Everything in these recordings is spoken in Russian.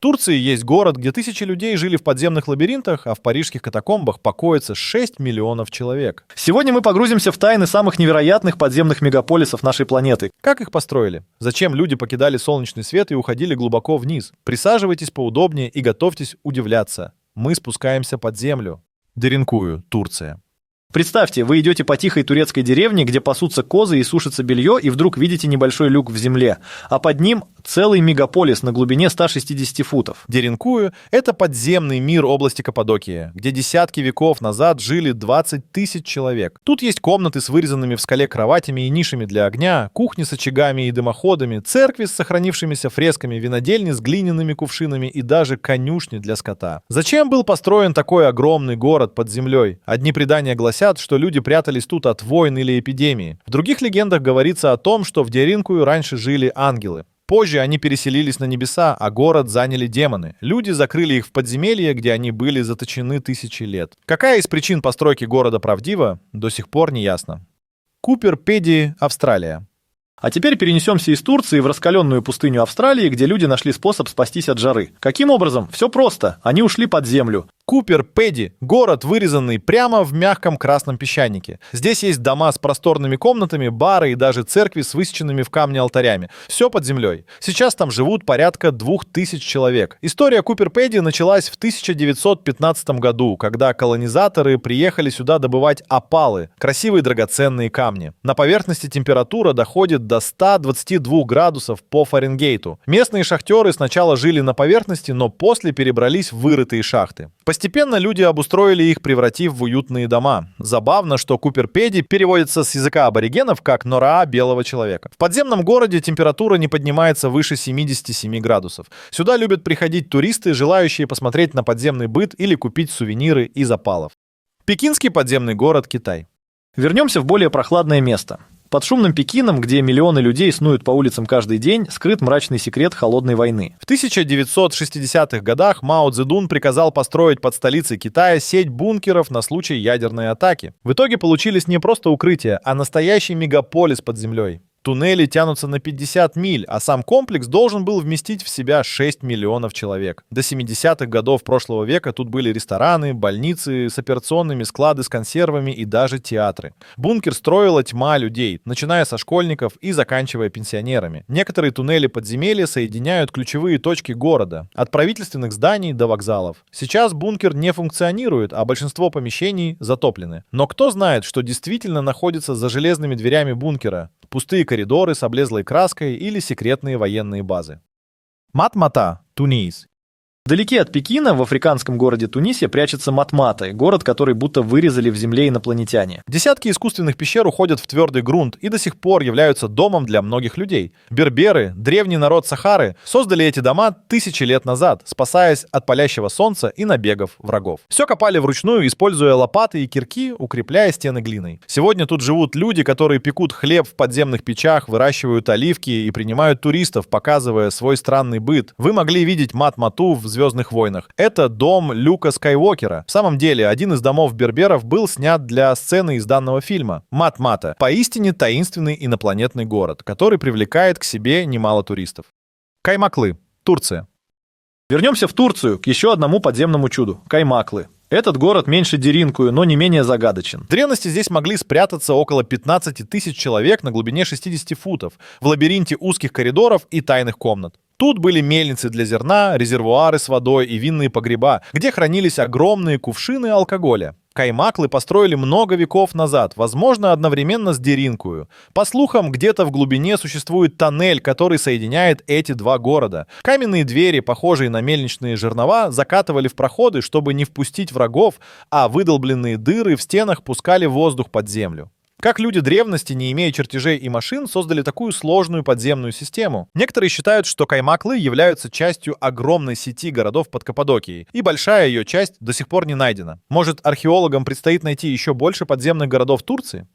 Турции есть город, где тысячи людей жили в подземных лабиринтах, а в парижских катакомбах покоится 6 миллионов человек. Сегодня мы погрузимся в тайны самых невероятных подземных мегаполисов нашей планеты. Как их построили? Зачем люди покидали солнечный свет и уходили глубоко вниз? Присаживайтесь поудобнее и готовьтесь удивляться. Мы спускаемся под землю. Деринкую, Турция. Представьте, вы идете по тихой турецкой деревне, где пасутся козы и сушится белье, и вдруг видите небольшой люк в земле, а под ним целый мегаполис на глубине 160 футов. Деринкую — это подземный мир области Каппадокии, где десятки веков назад жили 20 тысяч человек. Тут есть комнаты с вырезанными в скале кроватями и нишами для огня, кухни с очагами и дымоходами, церкви с сохранившимися фресками, винодельни с глиняными кувшинами и даже конюшни для скота. Зачем был построен такой огромный город под землей? Одни предания гласят, что люди прятались тут от войн или эпидемии. В других легендах говорится о том, что в Деринкую раньше жили ангелы. Позже они переселились на небеса, а город заняли демоны. Люди закрыли их в подземелье, где они были заточены тысячи лет. Какая из причин постройки города правдива, до сих пор не ясно. Купер-Педи, Австралия. А теперь перенесемся из Турции в раскаленную пустыню Австралии, где люди нашли способ спастись от жары. Каким образом? Все просто. Они ушли под землю. Купер-Педи — город, вырезанный прямо в мягком красном песчанике. Здесь есть дома с просторными комнатами, бары и даже церкви с высеченными в камне алтарями. Все под землей. Сейчас там живут порядка 2000 человек. История Купер-Педи началась в 1915 году, когда колонизаторы приехали сюда добывать опалы, красивые драгоценные камни. На поверхности температура доходит до 122 градусов по Фаренгейту. Местные шахтеры сначала жили на поверхности, но после перебрались в вырытые шахты. Постепенно люди обустроили их, превратив в уютные дома. Забавно, что Купер-Педи переводится с языка аборигенов как «нораа белого человека». В подземном городе температура не поднимается выше 77 градусов. Сюда любят приходить туристы, желающие посмотреть на подземный быт или купить сувениры из опалов. Пекинский подземный город, Китай. Вернемся в более прохладное место. Под шумным Пекином, где миллионы людей снуют по улицам каждый день, скрыт мрачный секрет холодной войны. В 1960-х годах Мао Цзэдун приказал построить под столицей Китая сеть бункеров на случай ядерной атаки. В итоге получились не просто укрытия, а настоящий мегаполис под землей. Туннели тянутся на 50 миль, а сам комплекс должен был вместить в себя 6 миллионов человек. До 70-х годов прошлого века тут были рестораны, больницы с операционными, склады с консервами и даже театры. Бункер строила тьма людей, начиная со школьников и заканчивая пенсионерами. Некоторые туннели подземелья соединяют ключевые точки города, от правительственных зданий до вокзалов. Сейчас бункер не функционирует, а большинство помещений затоплены. Но кто знает, что действительно находится за железными дверями бункера? Пустые коридоры с облезлой краской или секретные военные базы. Матмата, Тунис. Вдалеке от Пекина, в африканском городе Тунисе, прячется Матмата, город, который будто вырезали в земле инопланетяне. Десятки искусственных пещер уходят в твердый грунт и до сих пор являются домом для многих людей. Берберы, древний народ Сахары, создали эти дома тысячи лет назад, спасаясь от палящего солнца и набегов врагов. Все копали вручную, используя лопаты и кирки, укрепляя стены глиной. Сегодня тут живут люди, которые пекут хлеб в подземных печах, выращивают оливки и принимают туристов, показывая свой странный быт. Вы могли видеть Матмату в «Звездных войнах». Это дом Люка Скайуокера. В самом деле, один из домов берберов был снят для сцены из данного фильма. Матмата — поистине таинственный инопланетный город, который привлекает к себе немало туристов. Каймаклы, Турция. Вернемся в Турцию, к еще одному подземному чуду – Каймаклы. Этот город меньше Деринкую, но не менее загадочен. В древности здесь могли спрятаться около 15 тысяч человек на глубине 60 футов, в лабиринте узких коридоров и тайных комнат. Тут были мельницы для зерна, резервуары с водой и винные погреба, где хранились огромные кувшины алкоголя. Каймаклы построили много веков назад, возможно, одновременно с Деринкую. По слухам, где-то в глубине существует тоннель, который соединяет эти два города. Каменные двери, похожие на мельничные жернова, закатывали в проходы, чтобы не впустить врагов, а выдолбленные дыры в стенах пускали воздух под землю. Как люди древности, не имея чертежей и машин, создали такую сложную подземную систему? Некоторые считают, что Каймаклы являются частью огромной сети городов под Каппадокией, и большая ее часть до сих пор не найдена. Может, археологам предстоит найти еще больше подземных городов Турции?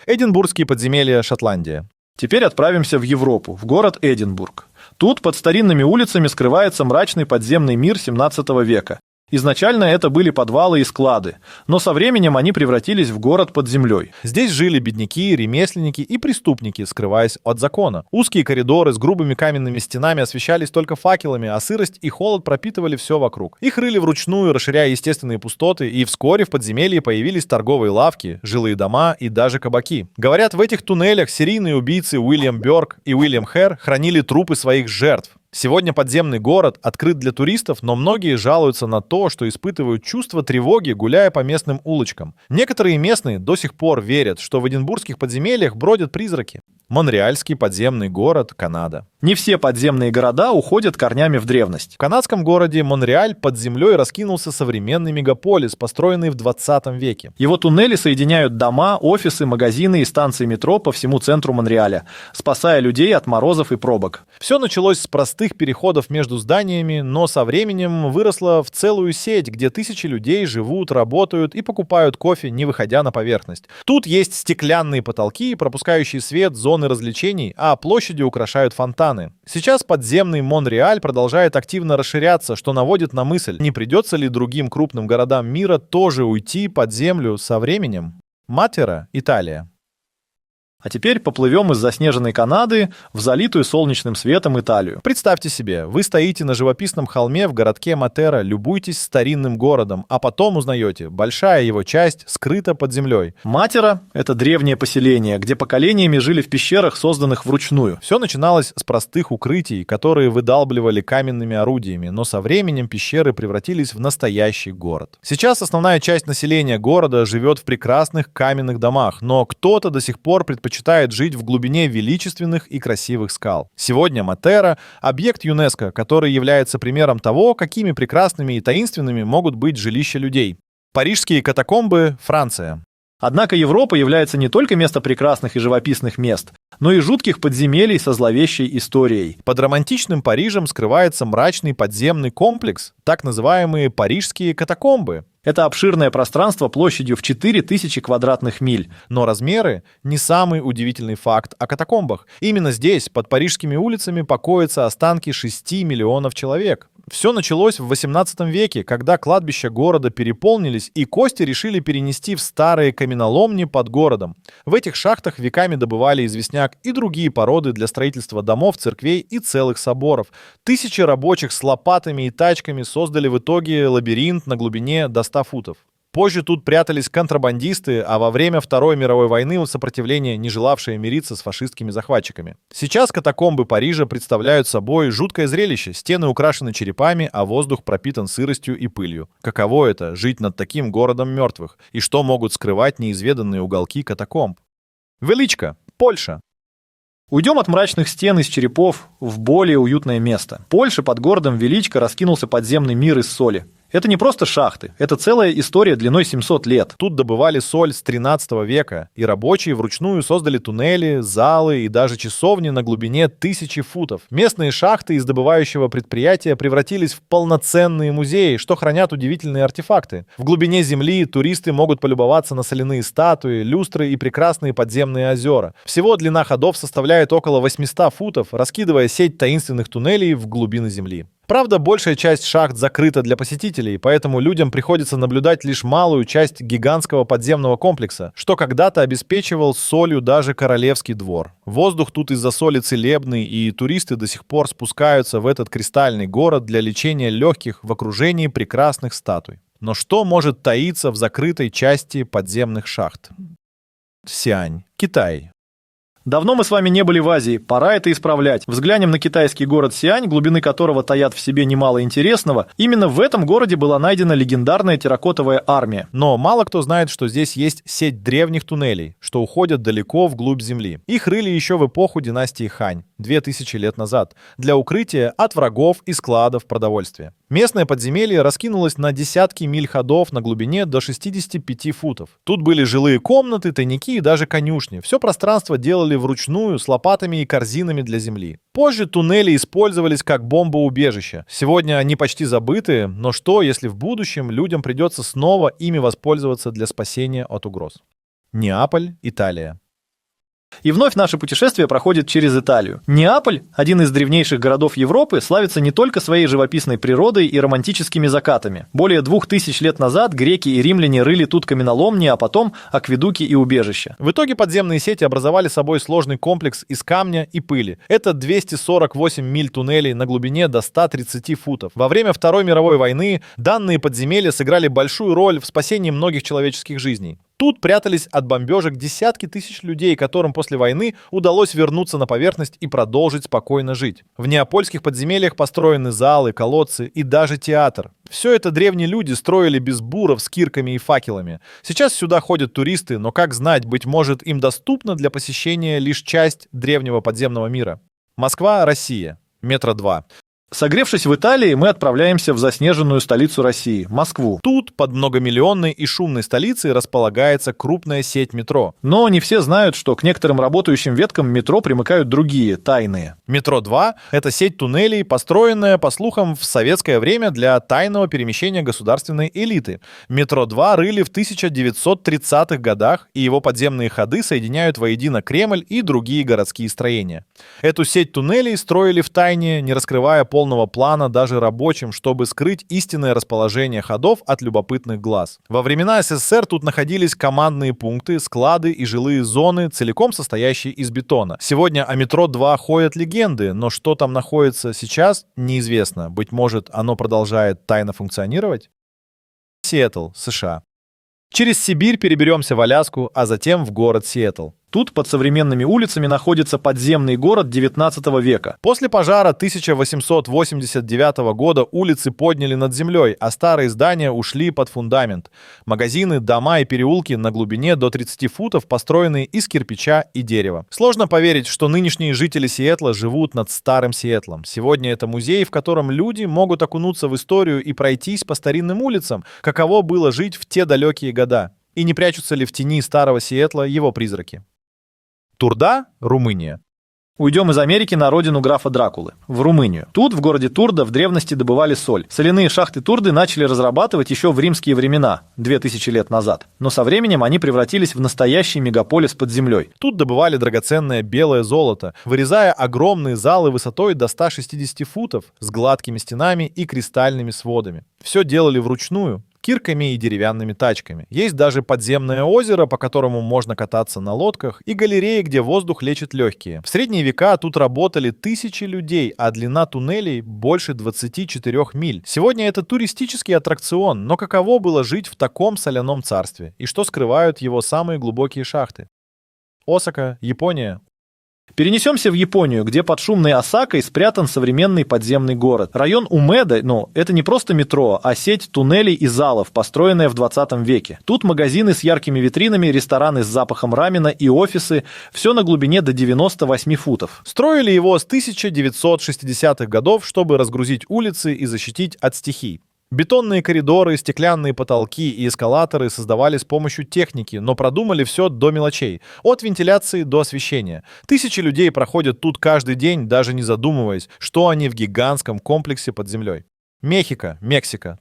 Эдинбургские подземелья, Шотландия. Теперь отправимся в Европу, в город Эдинбург. Тут под старинными улицами скрывается мрачный подземный мир 17 века. Изначально это были подвалы и склады, но со временем они превратились в город под землей. Здесь жили бедняки, ремесленники и преступники, скрываясь от закона. Узкие коридоры с грубыми каменными стенами освещались только факелами, а сырость и холод пропитывали все вокруг. Их рыли вручную, расширяя естественные пустоты, и вскоре в подземелье появились торговые лавки, жилые дома и даже кабаки. Говорят, в этих туннелях серийные убийцы Уильям Бёрк и Уильям Хэр хранили трупы своих жертв. Сегодня подземный город открыт для туристов, но многие жалуются на то, что испытывают чувство тревоги, гуляя по местным улочкам. Некоторые местные до сих пор верят, что в эдинбургских подземельях бродят призраки. Монреальский подземный город, Канада. Не все подземные города уходят корнями в древность. В канадском городе Монреаль под землей раскинулся современный мегаполис, построенный в 20 веке. Его туннели соединяют дома, офисы, магазины и станции метро по всему центру Монреаля, спасая людей от морозов и пробок. Все началось с простых переходов между зданиями, но со временем выросло в целую сеть, где тысячи людей живут, работают и покупают кофе, не выходя на поверхность. Тут есть стеклянные потолки, пропускающие свет, зоны развлечений, а площади украшают фонтаны. Сейчас подземный Монреаль продолжает активно расширяться, что наводит на мысль, не придется ли другим крупным городам мира тоже уйти под землю со временем. Матера, Италия. А теперь поплывем из заснеженной Канады в залитую солнечным светом Италию. Представьте себе, вы стоите на живописном холме в городке Матера, любуетесь старинным городом, а потом узнаете, большая его часть скрыта под землей. Матера – это древнее поселение, где поколениями жили в пещерах, созданных вручную. Все начиналось с простых укрытий, которые выдалбливали каменными орудиями, но со временем пещеры превратились в настоящий город. Сейчас основная часть населения города живет в прекрасных каменных домах, но кто-то до сих пор предпочитает жить в глубине величественных и красивых скал. Сегодня Матера — объект ЮНЕСКО, который является примером того, какими прекрасными и таинственными могут быть жилища людей. Парижские катакомбы, Франция. Однако Европа является не только местом прекрасных и живописных мест, но и жутких подземелий со зловещей историей. Под романтичным Парижем скрывается мрачный подземный комплекс, так называемые парижские катакомбы. Это обширное пространство площадью в 4000 квадратных миль. Но размеры не самый удивительный факт о катакомбах. Именно здесь, под парижскими улицами, покоятся останки 6 миллионов человек. Все началось в 18 веке, когда кладбища города переполнились, и кости решили перенести в старые каменоломни под городом. В этих шахтах веками добывали известняк и другие породы для строительства домов, церквей и целых соборов. Тысячи рабочих с лопатами и тачками создали в итоге лабиринт на глубине до 100 футов. Позже тут прятались контрабандисты, а во время Второй мировой войны сопротивление, не желавшее мириться с фашистскими захватчиками. Сейчас катакомбы Парижа представляют собой жуткое зрелище. Стены украшены черепами, а воздух пропитан сыростью и пылью. Каково это — жить над таким городом мертвых? И что могут скрывать неизведанные уголки катакомб? Величко, Польша. Уйдем от мрачных стен из черепов в более уютное место. В Польше под городом Величко раскинулся подземный мир из соли. Это не просто шахты, это целая история длиной 700 лет. Тут добывали соль с 13 века, и рабочие вручную создали туннели, залы и даже часовни на глубине 1000 футов. Местные шахты из добывающего предприятия превратились в полноценные музеи, что хранят удивительные артефакты. В глубине земли туристы могут полюбоваться на соляные статуи, люстры и прекрасные подземные озера. Всего длина ходов составляет около 800 футов, раскидывая сеть таинственных туннелей в глубины земли. Правда, большая часть шахт закрыта для посетителей, поэтому людям приходится наблюдать лишь малую часть гигантского подземного комплекса, что когда-то обеспечивал солью даже королевский двор. Воздух тут из-за соли целебный, и туристы до сих пор спускаются в этот кристальный город для лечения легких в окружении прекрасных статуй. Но что может таиться в закрытой части подземных шахт? Сиань, Китай. Давно мы с вами не были в Азии, пора это исправлять. Взглянем на китайский город Сиань, глубины которого таят в себе немало интересного. Именно в этом городе была найдена легендарная терракотовая армия. Но мало кто знает, что здесь есть сеть древних туннелей, что уходят далеко вглубь земли. Их рыли еще в эпоху династии Хань, 2000 лет назад, для укрытия от врагов и складов продовольствия. Местное подземелье раскинулось на десятки миль ходов на глубине до 65 футов. Тут были жилые комнаты, тайники и даже конюшни. Все пространство делали вручную с лопатами и корзинами для земли. Позже туннели использовались как бомбоубежище. Сегодня они почти забыты, но что, если в будущем людям придется снова ими воспользоваться для спасения от угроз? Неаполь, Италия. И вновь наше путешествие проходит через Италию. Неаполь, один из древнейших городов Европы, славится не только своей живописной природой и романтическими закатами. Более 2000 лет назад греки и римляне рыли тут каменоломни, а потом акведуки и убежища. В итоге подземные сети образовали собой сложный комплекс из камня и пыли. Это 248 миль туннелей на глубине до 130 футов. Во время Второй мировой войны данные подземелья сыграли большую роль в спасении многих человеческих жизней. Тут прятались от бомбежек десятки тысяч людей, которым после войны удалось вернуться на поверхность и продолжить спокойно жить. В неапольских подземельях построены залы, колодцы и даже театр. Все это древние люди строили без буров с кирками и факелами. Сейчас сюда ходят туристы, но как знать, быть может, им доступна для посещения лишь часть древнего подземного мира. Москва, Россия. Метро 2. Согревшись в Италии, мы отправляемся в заснеженную столицу России – Москву. Тут, под многомиллионной и шумной столицей, располагается крупная сеть метро. Но не все знают, что к некоторым работающим веткам метро примыкают другие, тайные. Метро 2 – это сеть туннелей, построенная, по слухам, в советское время для тайного перемещения государственной элиты. Метро 2 рыли в 1930-х годах, и его подземные ходы соединяют воедино Кремль и другие городские строения. Эту сеть туннелей строили в тайне, не раскрывая полного плана даже рабочим, чтобы скрыть истинное расположение ходов от любопытных глаз. Во времена СССР тут находились командные пункты, склады и жилые зоны, целиком состоящие из бетона. Сегодня о метро 2 ходят легенды, но что там находится сейчас, неизвестно. Быть может, оно продолжает тайно функционировать? Сиэтл, США. Через Сибирь переберемся в Аляску, а затем в город Сиэтл. Тут под современными улицами находится подземный город XIX века. После пожара 1889 года улицы подняли над землей, а старые здания ушли под фундамент. Магазины, дома и переулки на глубине до 30 футов построены из кирпича и дерева. Сложно поверить, что нынешние жители Сиэтла живут над старым Сиэтлом. Сегодня это музей, в котором люди могут окунуться в историю и пройтись по старинным улицам, каково было жить в те далекие года. И не прячутся ли в тени старого Сиэтла его призраки. Турда, Румыния. Уйдем из Америки на родину графа Дракулы, в Румынию. Тут, в городе Турда, в древности добывали соль. Соляные шахты Турды начали разрабатывать еще в римские времена, 2000 лет назад. Но со временем они превратились в настоящий мегаполис под землей. Тут добывали драгоценное белое золото, вырезая огромные залы высотой до 160 футов с гладкими стенами и кристальными сводами. Все делали вручную, кирками и деревянными тачками. Есть даже подземное озеро, по которому можно кататься на лодках, и галереи, где воздух лечит легкие. В средние века тут работали тысячи людей, а длина туннелей больше 24 миль. Сегодня это туристический аттракцион, но каково было жить в таком соляном царстве? И что скрывают его самые глубокие шахты? Осака, Япония. Перенесемся в Японию, где под шумной Осакой спрятан современный подземный город. Район Умэда, это не просто метро, а сеть туннелей и залов, построенная в 20 веке. Тут магазины с яркими витринами, рестораны с запахом рамена и офисы. Все на глубине до 98 футов. Строили его с 1960-х годов, чтобы разгрузить улицы и защитить от стихий. Бетонные коридоры, стеклянные потолки и эскалаторы создавали с помощью техники, но продумали все до мелочей, от вентиляции до освещения. Тысячи людей проходят тут каждый день, даже не задумываясь, что они в гигантском комплексе под землей. Мехико, Мексика.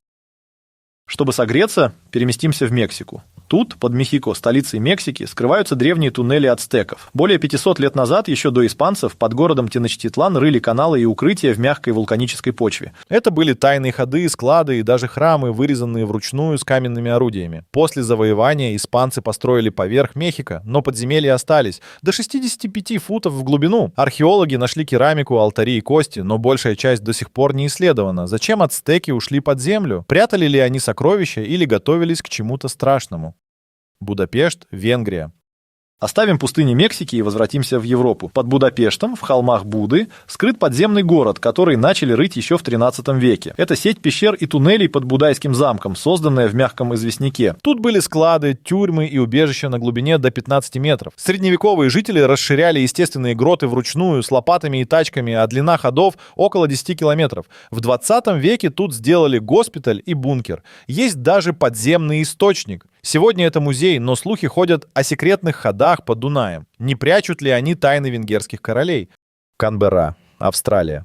Чтобы согреться, переместимся в Мексику. Тут, под Мехико, столицей Мексики, скрываются древние туннели ацтеков. Более 500 лет назад, еще до испанцев, под городом Теночтитлан рыли каналы и укрытия в мягкой вулканической почве. Это были тайные ходы, склады и даже храмы, вырезанные вручную с каменными орудиями. После завоевания испанцы построили поверх Мехико, но подземелья остались до 65 футов в глубину. Археологи нашли керамику, алтари и кости, но большая часть до сих пор не исследована. Зачем ацтеки ушли под землю? Прятали ли они сокровища или готовились к чему-то страшному? Будапешт, Венгрия. Оставим пустыни Мексики и возвратимся в Европу. Под Будапештом, в холмах Буды, скрыт подземный город, который начали рыть еще в 13 веке. Это сеть пещер и туннелей под Будайским замком, созданная в мягком известняке. Тут были склады, тюрьмы и убежища на глубине до 15 метров. Средневековые жители расширяли естественные гроты вручную, с лопатами и тачками, а длина ходов около 10 километров. В 20 веке тут сделали госпиталь и бункер. Есть даже подземный источник. Сегодня это музей, но слухи ходят о секретных ходах под Дунаем. Не прячут ли они тайны венгерских королей? Канберра, Австралия.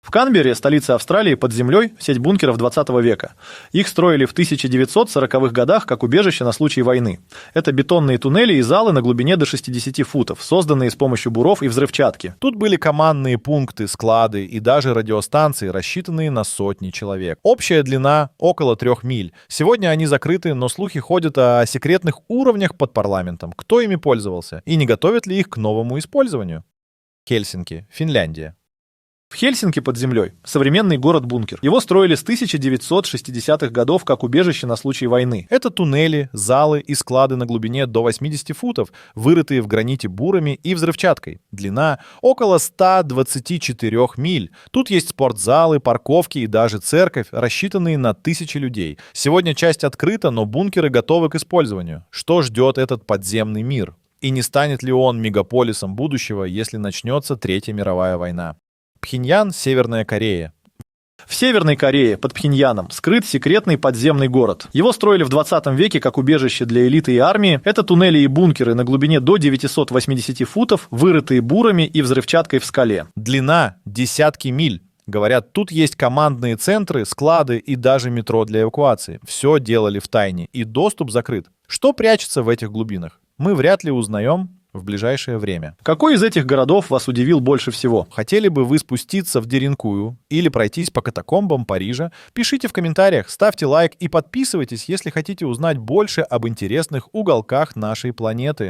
В Канберре, столице Австралии, под землей сеть бункеров 20 века. Их строили в 1940-х годах как убежище на случай войны. Это бетонные туннели и залы на глубине до 60 футов, созданные с помощью буров и взрывчатки. Тут были командные пункты, склады и даже радиостанции, рассчитанные на сотни человек. Общая длина около 3 миль. Сегодня они закрыты, но слухи ходят о секретных уровнях под парламентом. Кто ими пользовался? И не готовят ли их к новому использованию? Хельсинки, Финляндия. В Хельсинки под землей современный город-бункер. Его строили с 1960-х годов как убежище на случай войны. Это туннели, залы и склады на глубине до 80 футов, вырытые в граните бурами и взрывчаткой. Длина около 124 миль. Тут есть спортзалы, парковки и даже церковь, рассчитанные на тысячи людей. Сегодня часть открыта, но бункеры готовы к использованию. Что ждет этот подземный мир? И не станет ли он мегаполисом будущего, если начнется Третья мировая война? Пхеньян, Северная Корея. В Северной Корее, под Пхеньяном, скрыт секретный подземный город. Его строили в 20 веке как убежище для элиты и армии. Это туннели и бункеры на глубине до 980 футов, вырытые бурами и взрывчаткой в скале. Длина десятки миль. Говорят, тут есть командные центры, склады и даже метро для эвакуации. Все делали в тайне, и доступ закрыт. Что прячется в этих глубинах? Мы вряд ли узнаем в ближайшее время. Какой из этих городов вас удивил больше всего? Хотели бы вы спуститься в Деренкую или пройтись по катакомбам Парижа? Пишите в комментариях, ставьте лайк и подписывайтесь, если хотите узнать больше об интересных уголках нашей планеты.